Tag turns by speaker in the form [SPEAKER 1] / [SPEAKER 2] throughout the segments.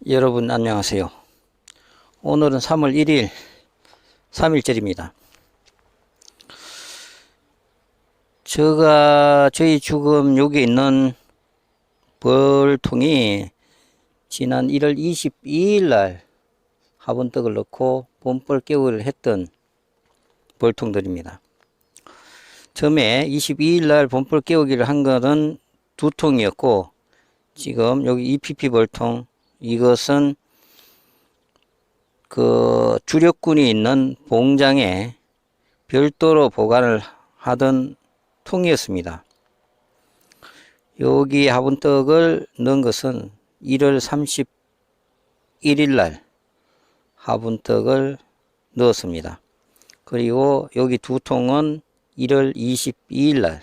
[SPEAKER 1] 여러분 안녕하세요. 오늘은 3월 1일 3일절입니다. 저희 지금 여기 있는 벌통이 지난 1월 22일 날 화분떡을 넣고 봄벌 깨우기를 했던 벌통들입니다. 처음에 22일 날 봄벌 깨우기를 한 것은 2통이었고, 지금 여기 EPP 벌통, 이것은 그 주력군이 있는 봉장에 별도로 보관을 하던 통이었습니다. 여기 화분떡을 넣은 것은 1월 31일 날 화분떡을 넣었습니다. 그리고 여기 2통은 1월 22일 날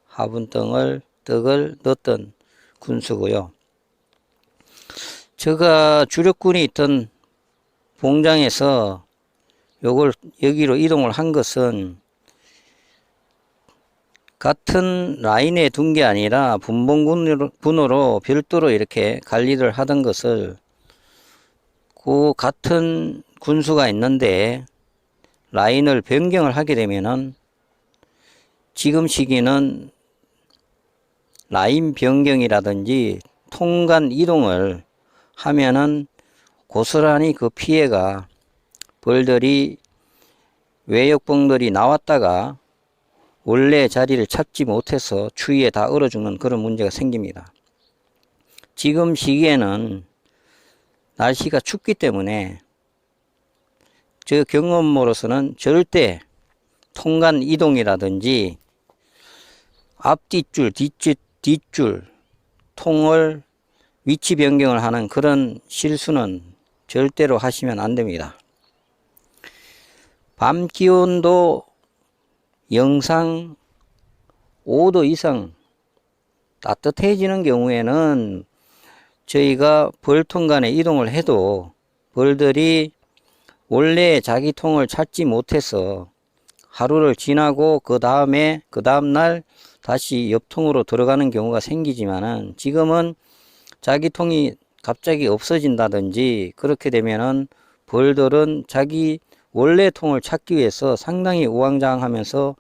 [SPEAKER 1] 화분떡을 넣었던 군수고요. 제가 주력군이 있던 봉장에서 여기로 이동을 한 것은 같은 라인에 둔 게 아니라 분봉군으로 별도로 이렇게 관리를 하던 것을 그 같은 군수가 있는데 라인을 변경을 하게 되면은 지금 시기는 라인 변경이라든지 통간 이동을 하면은 고스란히 그 피해가 외역봉들이 나왔다가 원래 자리를 찾지 못해서 추위에 다 얼어 죽는 그런 문제가 생깁니다. 지금 시기에는 날씨가 춥기 때문에 저 경험으로서는 절대 통간 이동이라든지 앞뒷줄, 뒷줄 통을 위치 변경을 하는 그런 실수는 절대로 하시면 안 됩니다. 밤 기온도 영상 5도 이상 따뜻해지는 경우에는 저희가 벌통 간에 이동을 해도 벌들이 원래 자기 통을 찾지 못해서 하루를 지나고 그 다음날 다시 옆통으로 들어가는 경우가 생기지만은 지금은 자기 통이 갑자기 없어진다든지 그렇게 되면은 벌들은 자기 원래 통을 찾기 위해서 상당히 우왕좌왕하면서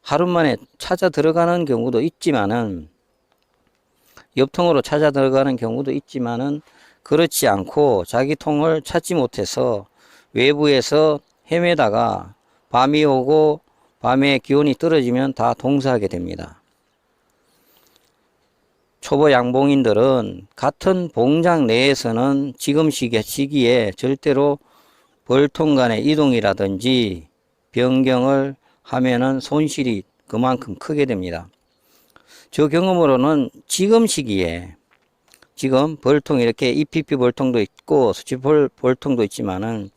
[SPEAKER 1] 하루 만에 찾아 들어가는 경우도 있지만은 옆통으로 찾아 들어가는 경우도 있지만은 그렇지 않고 자기 통을 찾지 못해서 외부에서 헤매다가 밤이 오고 밤에 기온이 떨어지면 다 동사하게 됩니다. 초보 양봉인들은 같은 봉장 내에서는 지금 시기에 절대로 벌통 간의 이동이라든지 변경을 하면은 손실이 그만큼 크게 됩니다. 저 경험으로는 지금 시기에 지금 벌통 이렇게 EPP 벌통도 있고 수치벌 벌통도 있지만은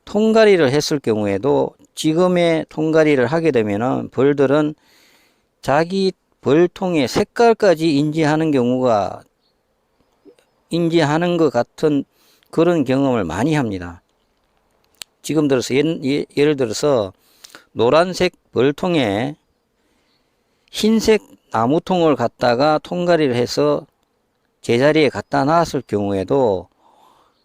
[SPEAKER 1] 통가리를 했을 경우에도 지금의 통가리를 하게 되면은 벌들은 자기 벌통의 색깔까지 인지하는 것 같은 그런 경험을 많이 합니다. 지금 들어서 예를 들어서 노란색 벌통에 흰색 나무통을 갖다가 통가리를 해서 제자리에 갖다 놨을 경우에도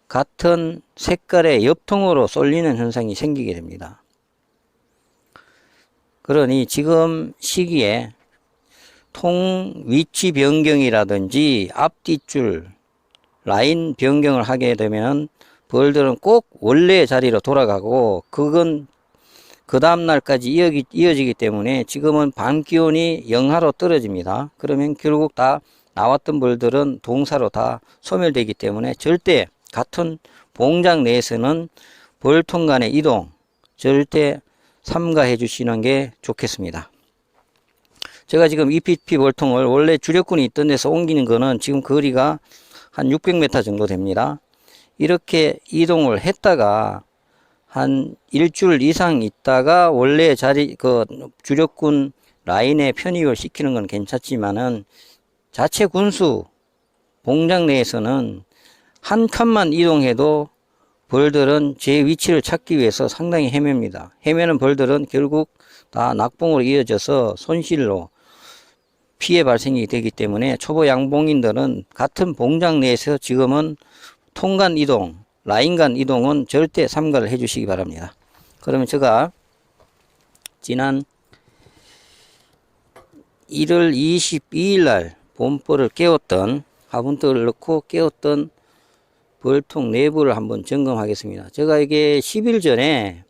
[SPEAKER 1] 같은 색깔의 옆통으로 쏠리는 현상이 생기게 됩니다. 그러니 지금 시기에 통 위치 변경이라든지 앞뒷줄 라인 변경을 하게 되면 벌들은 꼭 원래의 자리로 돌아가고 그건 그 다음날까지 이어지기 때문에 지금은 밤 기온이 영하로 떨어집니다. 그러면 결국 다 나왔던 벌들은 동사로 다 소멸되기 때문에 절대 같은 봉장 내에서는 벌통 간의 이동 절대 삼가해 주시는 게 좋겠습니다. 제가 지금 EPP 벌통을 원래 주력군이 있던 데서 옮기는 거는 지금 거리가 한 600m 정도 됩니다. 이렇게 이동을 했다가 한 일주일 이상 있다가 원래 주력군 라인에 편입을 시키는 건 괜찮지만은 자체 군수 봉장 내에서는 한 칸만 이동해도 벌들은 제 위치를 찾기 위해서 상당히 헤맵니다. 헤매는 벌들은 결국 다 낙봉으로 이어져서 손실로 피해 발생이 되기 때문에 초보 양봉인들은 같은 봉장 내에서 지금은 통간 이동, 라인 간 이동은 절대 삼가를 해 주시기 바랍니다. 그러면 제가 지난 1월 22일 날 본벌을 깨웠던, 화분떡을 넣고 깨웠던 벌통 내부를 한번 점검하겠습니다. 제가 이게 10일 전에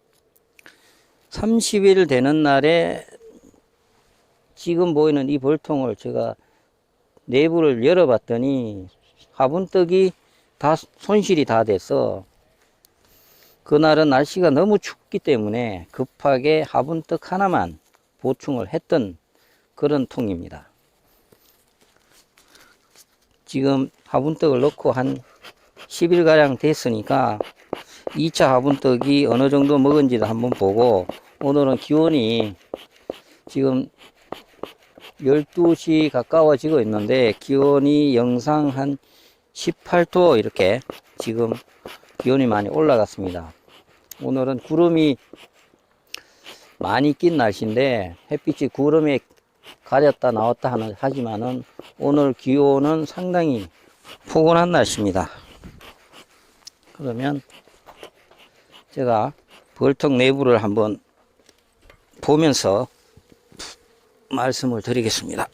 [SPEAKER 1] 30일 되는 날에 지금 보이는 이 벌통을 제가 내부를 열어봤더니 화분떡이 다 손실이 다 돼서, 그날은 날씨가 너무 춥기 때문에 급하게 화분떡 하나만 보충을 했던 그런 통입니다. 지금 화분떡을 넣고 한 10일가량 됐으니까 2차 화분떡이 어느 정도 먹은지도 한번 보고, 오늘은 기온이 지금 12시 가까워지고 있는데 기온이 영상 한 18도 이렇게 지금 기온이 많이 올라갔습니다. 오늘은 구름이 많이 낀 날씨인데 햇빛이 구름에 가렸다 나왔다 하지만은 오늘 기온은 상당히 포근한 날씨입니다. 그러면 제가 벌통 내부를 한번 보면서 말씀을 드리겠습니다.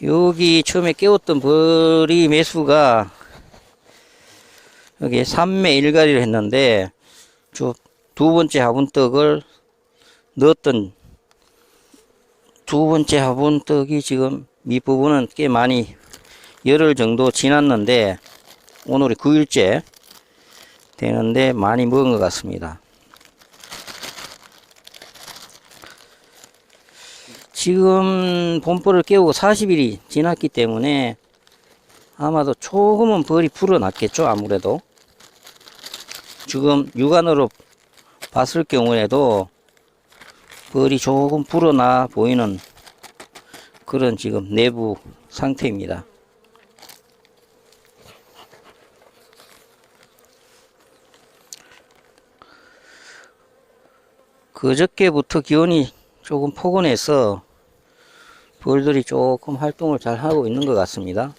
[SPEAKER 1] 여기 처음에 깨웠던 벌이 매수가 여기 3매 1가리를 했는데, 두 번째 화분떡을 넣었던 두 번째 화분떡이 지금 밑부분은 꽤 많이 열흘 정도 지났는데, 오늘이 9일째 되는데 많이 먹은 것 같습니다. 지금 본벌을 깨우고 40일이 지났기 때문에 아마도 조금은 벌이 불어났겠죠. 아무래도 지금 육안으로 봤을 경우에도 벌이 조금 불어나 보이는 그런 지금 내부 상태입니다. 그저께부터 기온이 조금 포근해서 벌들이 조금 활동을 잘 하고 있는 것 같습니다.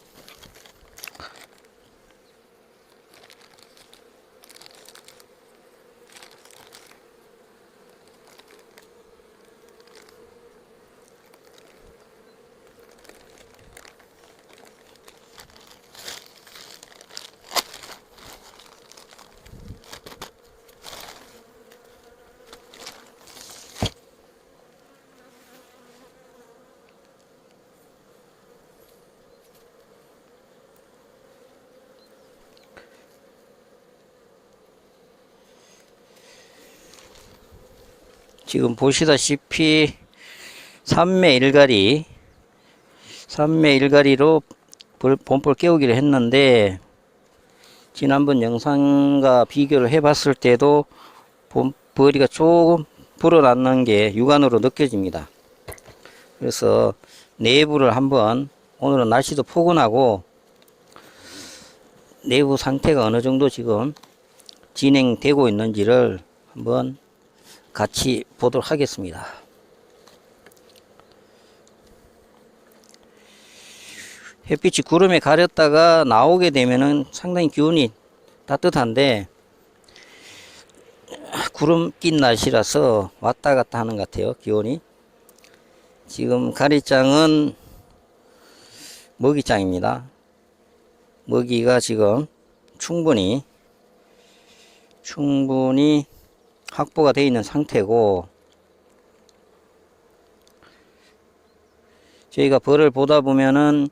[SPEAKER 1] 지금 보시다시피 3매 1가리로 본벌 깨우기를 했는데, 지난번 영상과 비교를 해 봤을 때도 벌이가 조금 불어났는 게 육안으로 느껴집니다. 그래서 내부를 한번, 오늘은 날씨도 포근하고 내부 상태가 어느 정도 지금 진행되고 있는지를 한번 같이 보도록 하겠습니다. 햇빛이 구름에 가렸다가 나오게 되면은 상당히 기온이 따뜻한데, 구름 낀 날씨라서 왔다 갔다 하는 것 같아요. 기온이. 지금 가리장은 먹이장입니다. 먹이가 지금 충분히 확보가 되어 있는 상태고, 저희가 벌을 보다 보면은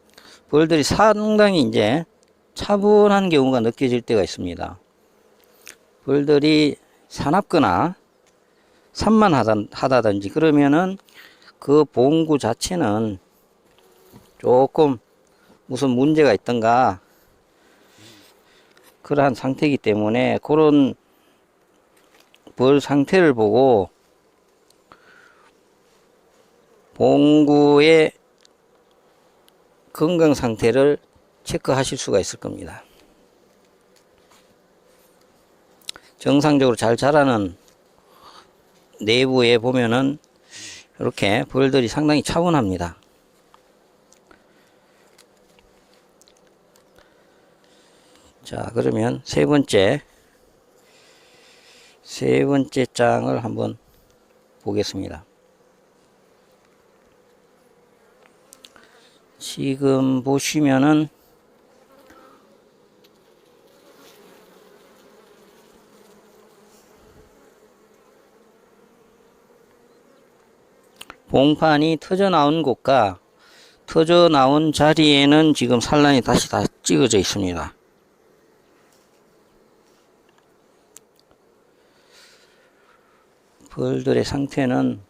[SPEAKER 1] 벌들이 상당히 이제 차분한 경우가 느껴질 때가 있습니다. 벌들이 사납거나 산만하다든지 그러면은 그 봉구 자체는 조금 무슨 문제가 있던가 그러한 상태이기 때문에, 그런 벌 상태를 보고 봉구의 건강 상태를 체크하실 수가 있을 겁니다. 정상적으로 잘 자라는 내부에 보면은 이렇게 벌들이 상당히 차분합니다. 자, 그러면 세 번째 장을 한번 보겠습니다. 지금 보시면은 봉판이 터져 나온 곳과 터져 나온 자리에는 지금 산란이 다시 다 찍어져 있습니다. 벌들의 상태는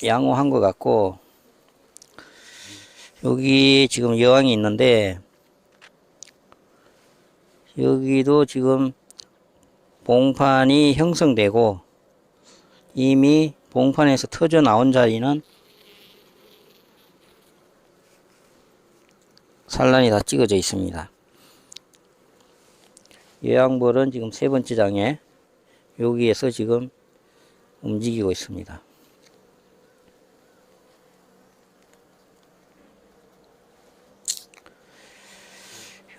[SPEAKER 1] 양호한 것 같고, 여기 지금 여왕이 있는데 여기도 지금 봉판이 형성되고 이미 봉판에서 터져 나온 자리는 산란이 다 찍어져 있습니다. 여왕벌은 지금 세 번째 장에 여기에서 지금 움직이고 있습니다.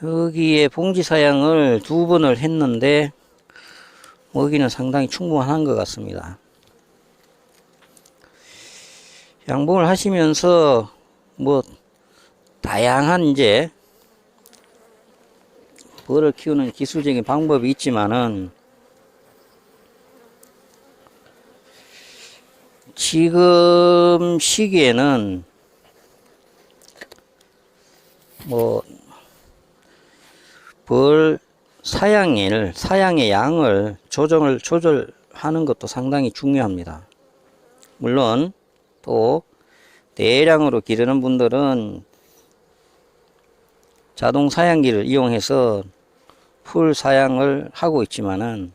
[SPEAKER 1] 여기에 봉지사양을 2번을 했는데 먹이는 상당히 충분한 것 같습니다. 양봉을 하시면서 뭐 다양한 이제 벌을 키우는 기술적인 방법이 있지만은 지금 시기에는 뭐 벌 사양의 양을 조절하는 것도 상당히 중요합니다. 물론 또 대량으로 기르는 분들은 자동 사양기를 이용해서 풀 사양을 하고 있지만은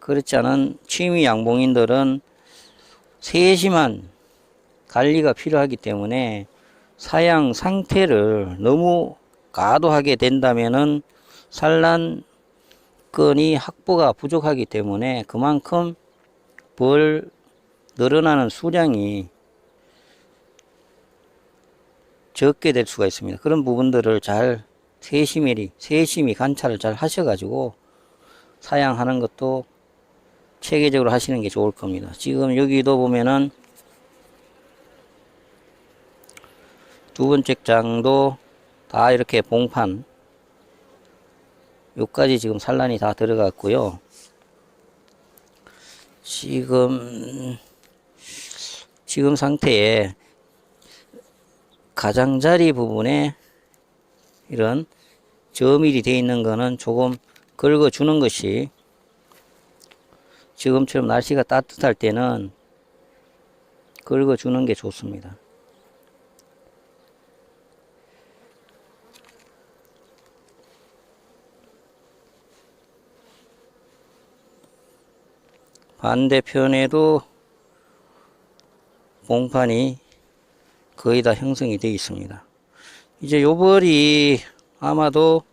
[SPEAKER 1] 그렇지 않은 취미 양봉인들은 세심한 관리가 필요하기 때문에 사양 상태를 너무 과도하게 된다면은 산란건이 확보가 부족하기 때문에 그만큼 벌 늘어나는 수량이 적게 될 수가 있습니다. 그런 부분들을 잘 세심히 관찰을 잘 하셔가지고 사양하는 것도 체계적으로 하시는 게 좋을 겁니다. 지금 여기도 보면은 두 번째 장도 다 이렇게 봉판 요까지 지금 산란이 다 들어갔고요. 지금 상태에 가장자리 부분에 이런 저밀이 되어 있는 거는 조금 긁어주는 것이 지금처럼 날씨가 따뜻할 때는 긁어주는 게 좋습니다. 반대편에도 봉판이 거의 다 형성이 되어 있습니다. 이제 요 벌이 아마도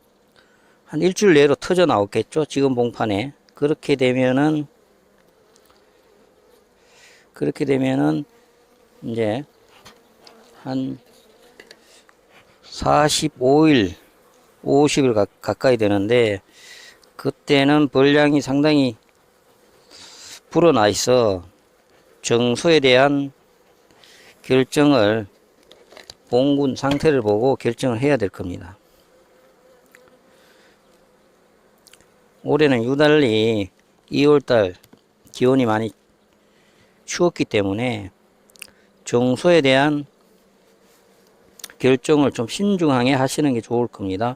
[SPEAKER 1] 한 일주일 내로 터져 나오겠죠. 지금 봉판에. 그렇게 되면은 이제 한 45일, 50일 가까이 되는데 그때는 벌량이 상당히 불어나 있어 정소에 대한 결정을 봉군 상태를 보고 결정을 해야 될 겁니다. 올해는 유달리 2월달 기온이 많이 추웠기 때문에 정소에 대한 결정을 좀 신중하게 하시는 게 좋을 겁니다.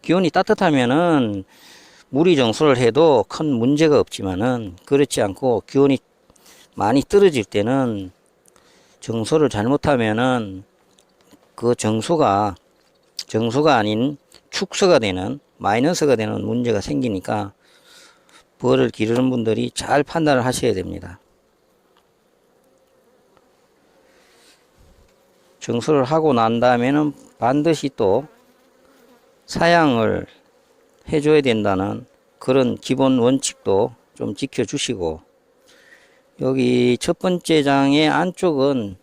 [SPEAKER 1] 기온이 따뜻하면은 무리 정소를 해도 큰 문제가 없지만은 그렇지 않고 기온이 많이 떨어질 때는 정소를 잘못하면은 그 정소가 아닌 축소가 되는 마이너스가 되는 문제가 생기니까 벌을 기르는 분들이 잘 판단을 하셔야 됩니다. 정소를 하고 난 다음에는 반드시 또 사양을 해줘야 된다는 그런 기본 원칙도 좀 지켜주시고 여기 첫 번째 장의 안쪽은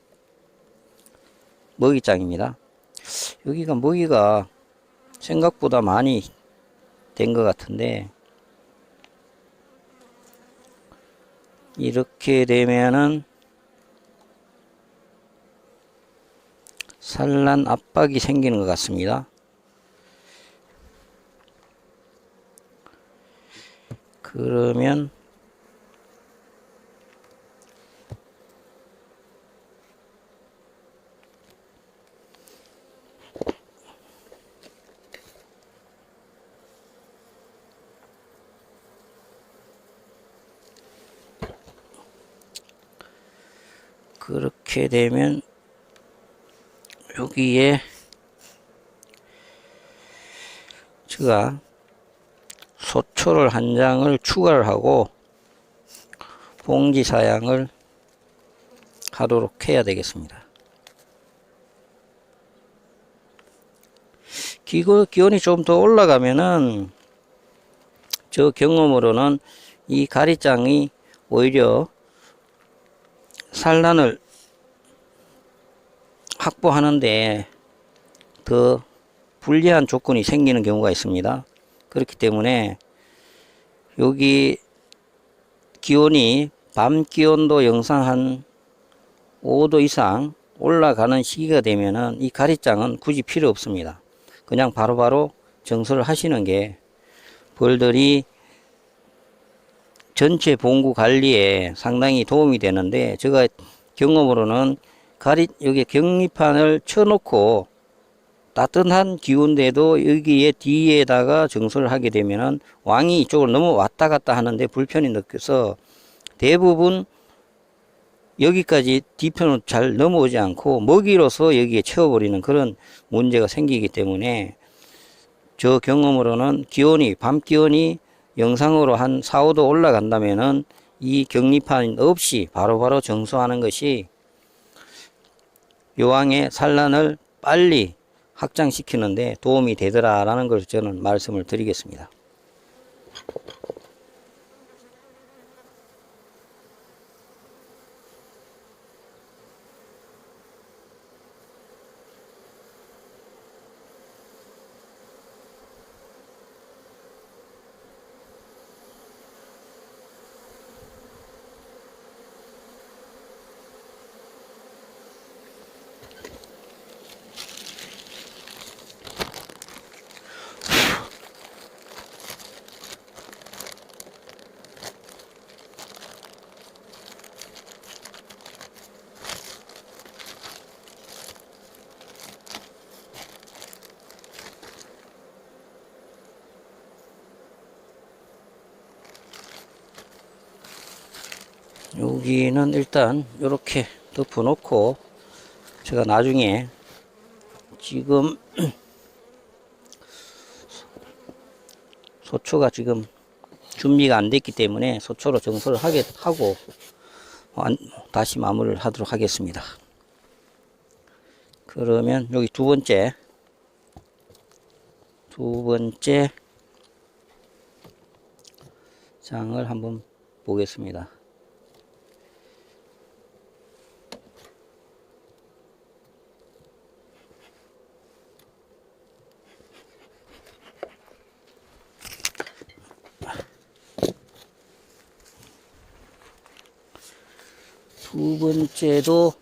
[SPEAKER 1] 먹이장입니다. 여기가 먹이가 생각보다 많이 된 것 같은데, 이렇게 되면은 산란 압박이 생기는 것 같습니다. 그러면 그렇게 되면 여기에 제가 소초를 한 장을 추가를 하고 봉지 사양을 하도록 해야 되겠습니다. 기온이 좀 더 올라가면은 저 경험으로는 이 가리장이 오히려 산란을 확보하는데 더 불리한 조건이 생기는 경우가 있습니다. 그렇기 때문에 여기 기온이 밤 기온도 영상 한 5도 이상 올라가는 시기가 되면은 이 가리장은 굳이 필요 없습니다. 그냥 바로바로 정설을 하시는 게 벌들이 전체 봉구 관리에 상당히 도움이 되는데, 제가 경험으로는 여기 격리판을 쳐놓고 따뜻한 기온대도 여기에 뒤에다가 정설을 하게 되면은 왕이 이쪽으로 넘어왔다 갔다 하는데 불편이 느껴서 대부분 여기까지 뒤편으로 잘 넘어오지 않고 먹이로서 여기에 채워버리는 그런 문제가 생기기 때문에, 저 경험으로는 밤 기온이 영상으로 한 4, 5도 올라간다면은 이 격리판 없이 바로바로 정수하는 것이 요왕의 산란을 빨리 확장시키는데 도움이 되더라라는 걸 저는 말씀을 드리겠습니다. 여기는 일단 이렇게 덮어 놓고, 제가 나중에 지금 소초가 지금 준비가 안 됐기 때문에 소초로 정설을 하고 다시 마무리를 하도록 하겠습니다. 그러면 여기 두 번째 장을 한번 보겠습니다. 두 번째도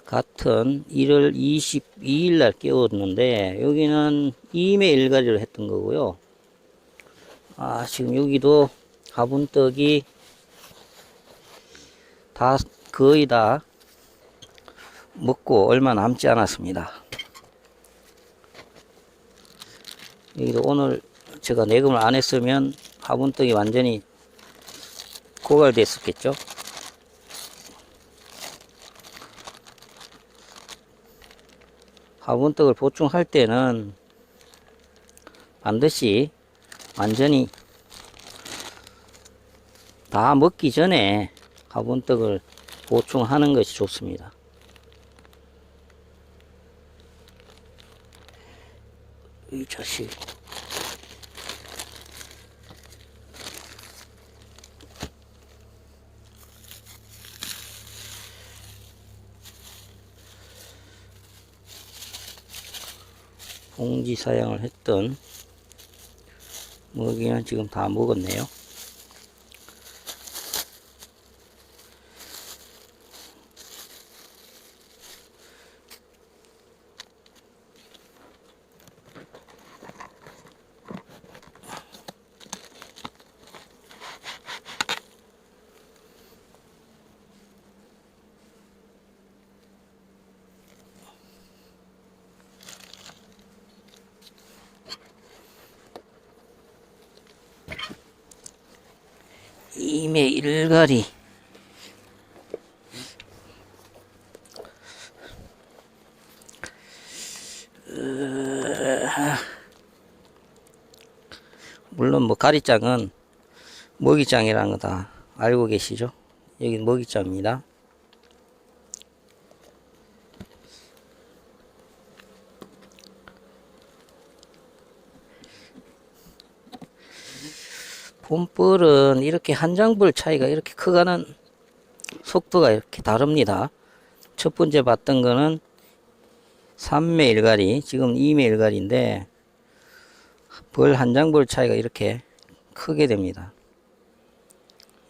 [SPEAKER 1] 같은 1월 22일 날 깨웠는데, 여기는 임의 일가리를 했던 거고요. 지금 여기도 화분떡이 거의 다 먹고 얼마 남지 않았습니다. 여기도 오늘 제가 내금을 안 했으면 화분떡이 완전히 고갈됐었겠죠. 화분떡을 보충할 때는 반드시 완전히 다 먹기 전에 화분떡을 보충하는 것이 좋습니다. 이 자식. 봉지 사용을 했던 먹이는 지금 다 먹었네요. 이메 일가리 물론 뭐 가리장은 먹이장이라는 거 다 알고 계시죠? 여기 먹이장입니다. 봄벌은 이렇게 한 장벌 차이가 이렇게 크가는 속도가 이렇게 다릅니다. 첫 번째 봤던 거는 3매 일가리, 지금 2매 일가리인데 벌 한 장벌 차이가 이렇게 크게 됩니다.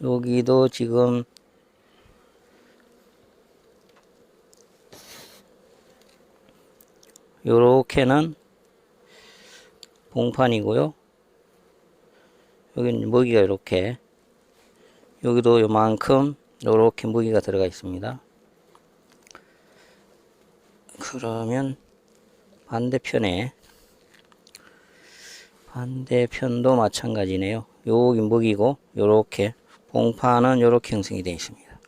[SPEAKER 1] 여기도 지금 요렇게는 봉판이고요. 여기는 먹이가 이렇게, 여기도 요만큼 요렇게 먹이가 들어가 있습니다. 그러면 반대편도 마찬가지네요. 여기 먹이고 요렇게 봉판은 요렇게 형성이 되어 있습니다.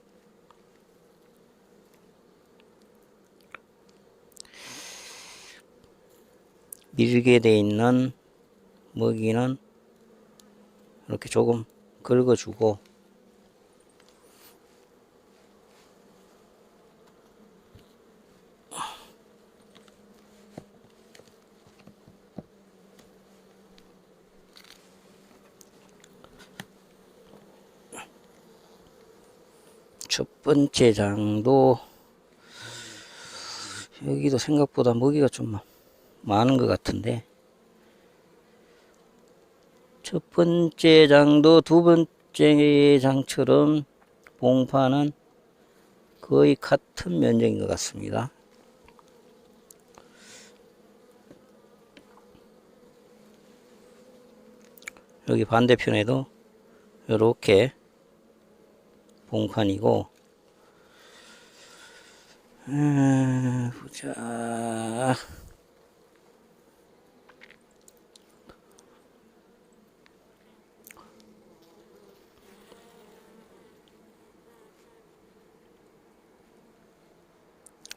[SPEAKER 1] 밀게 되어 있는 먹이는 이렇게 조금 긁어주고, 첫 번째 장도 여기도 생각보다 먹이가 좀 많은 것 같은데, 첫 번째 장도 두 번째 장처럼 봉판은 거의 같은 면적인 것 같습니다. 여기 반대편에도 이렇게 봉판이고, 보자.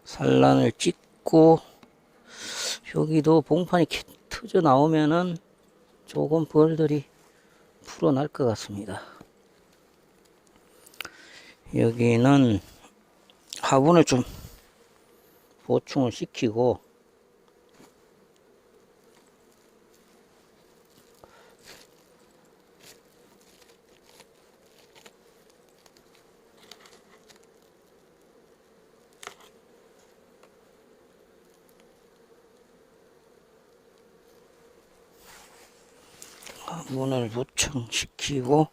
[SPEAKER 1] 산란을 찍고 여기도 봉판이 터져 나오면은 조금 벌들이 풀어날 것 같습니다. 여기는 화분을 좀 보충을 시키고, 화분을 보충시키고,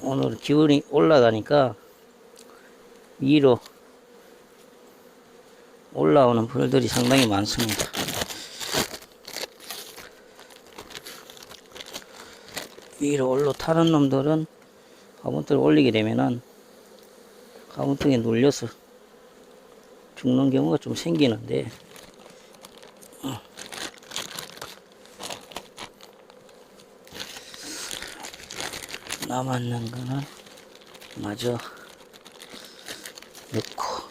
[SPEAKER 1] 오늘 기온이 올라가니까 위로 올라오는 벌들이 상당히 많습니다. 위로 올라타는 놈들은 화분통을 올리게 되면은 화분통에 눌려서 죽는 경우가 좀 생기는데, 남았는 거는 마저 넣고,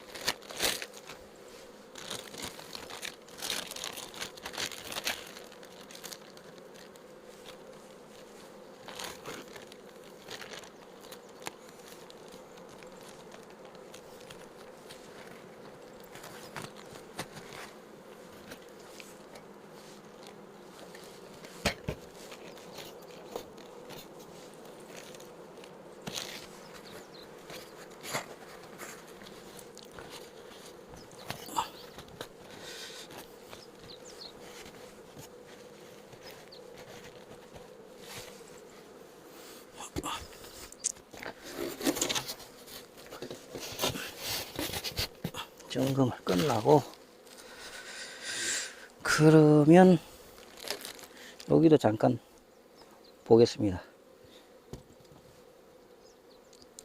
[SPEAKER 1] 점검을 끝나고, 그러면 여기도 잠깐 보겠습니다.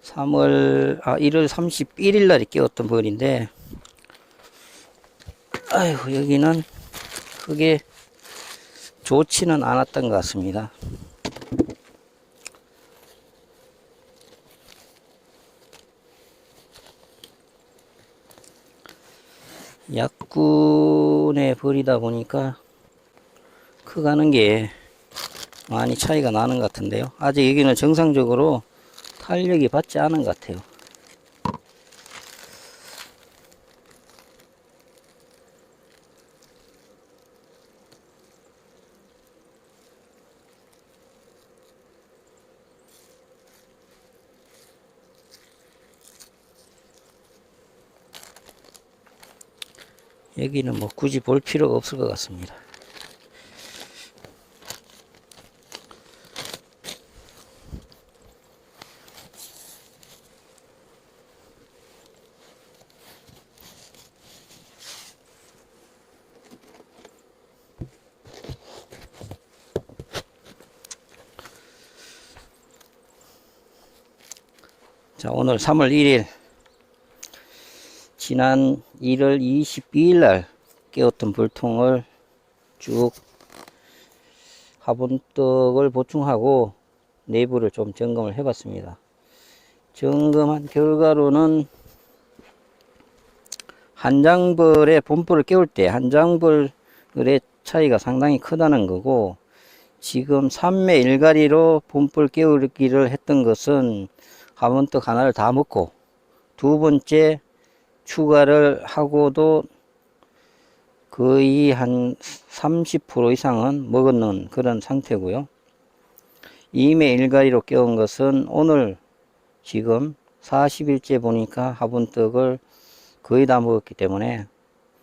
[SPEAKER 1] 1월 31일 날에 끼웠던 벌인데, 아이고, 여기는 크게 좋지는 않았던 것 같습니다. 약군의 벌이다 보니까 커가는 게 많이 차이가 나는 것 같은데요. 아직 여기는 정상적으로 탄력이 받지 않은 것 같아요. 여기는 뭐 굳이 볼 필요가 없을 것 같습니다. 자, 오늘 3월 1일, 지난 1월 22일 날 깨웠던 벌통을 쭉 화분떡을 보충하고 내부를 좀 점검을 해 봤습니다. 점검한 결과로는 한장벌의 본벌을 깨울 때 한장벌의 차이가 상당히 크다는 거고, 지금 3매 1가리로 본벌 깨우기를 했던 것은 화분떡 하나를 다 먹고 두 번째 추가를 하고도 거의 한 30% 이상은 먹었는 그런 상태고요. 2매 1가리로 깨운 것은 오늘 지금 40일째 보니까 화분떡을 거의 다 먹었기 때문에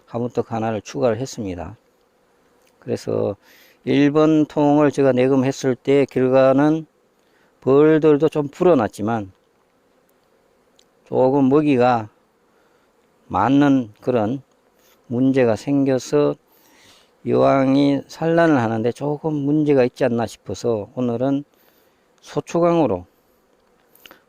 [SPEAKER 1] 화분떡 하나를 추가를 했습니다. 그래서 1번 통을 제가 내금했을 때 결과는 벌들도 좀 불어났지만 조금 먹이가 맞는 그런 문제가 생겨서 여왕이 산란을 하는데 조금 문제가 있지 않나 싶어서 오늘은 소초강으로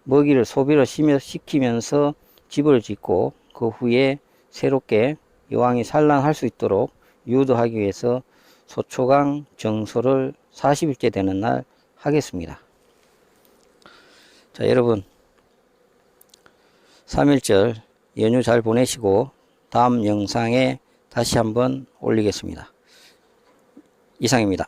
[SPEAKER 1] 먹이를 소비를 시키면서 집을 짓고 그 후에 새롭게 여왕이 산란할 수 있도록 유도하기 위해서 소초강 정소를 40일째 되는 날 하겠습니다. 자, 여러분 3.1절 연휴 잘 보내시고 다음 영상에 다시 한번 올리겠습니다. 이상입니다.